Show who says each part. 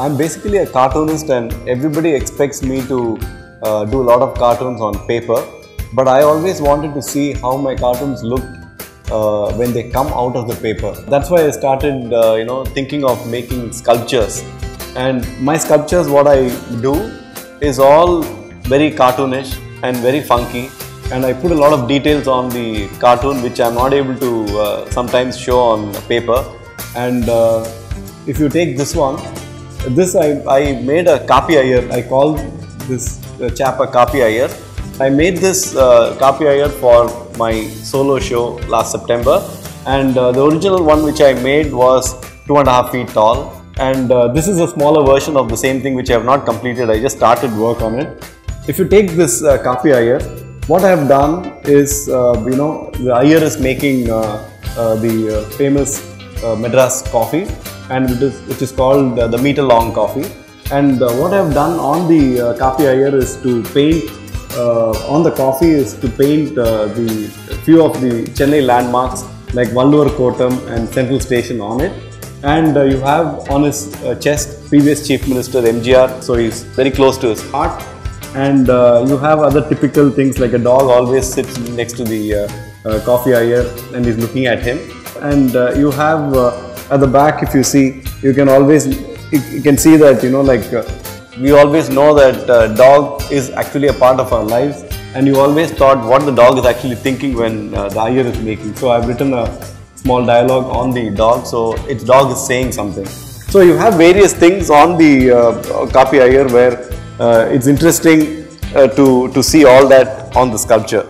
Speaker 1: I'm basically a cartoonist and everybody expects me to do a lot of cartoons on paper. But I always wanted to see how my cartoons looked when they come out of the paper. That's why I started thinking of making sculptures. And my sculptures, what I do is all very cartoonish and very funky. And I put a lot of details on the cartoon which I'm not able to sometimes show on paper. And if you take this one, I made a Kappi Iyer. I called this chap a Kappi Iyer. I made this Kappi Iyer for my solo show last September, and the original one which I made was 2.5 feet tall, and this is a smaller version of the same thing which I have not completed. I just started work on it. If you take this Kappi Iyer, what I have done is, the Iyer is making the famous Madras coffee, and which is called the meter-long coffee. And what I have done on the Kappi Iyer is to paint on the coffee the few of the Chennai landmarks like Vallur Kotam and Central Station on it. And you have on his chest previous Chief Minister MGR, so he's very close to his heart. And you have other typical things like a dog always sits next to the Kappi Iyer and is looking at him. And you have at the back, if you see, you can see that we always know that dog is actually a part of our lives, and you always thought what the dog is actually thinking when the Iyer is making. So I've written a small dialogue on the dog, so its dog is saying something. So you have various things on the Kappi Iyer where it's interesting to see all that on the sculpture.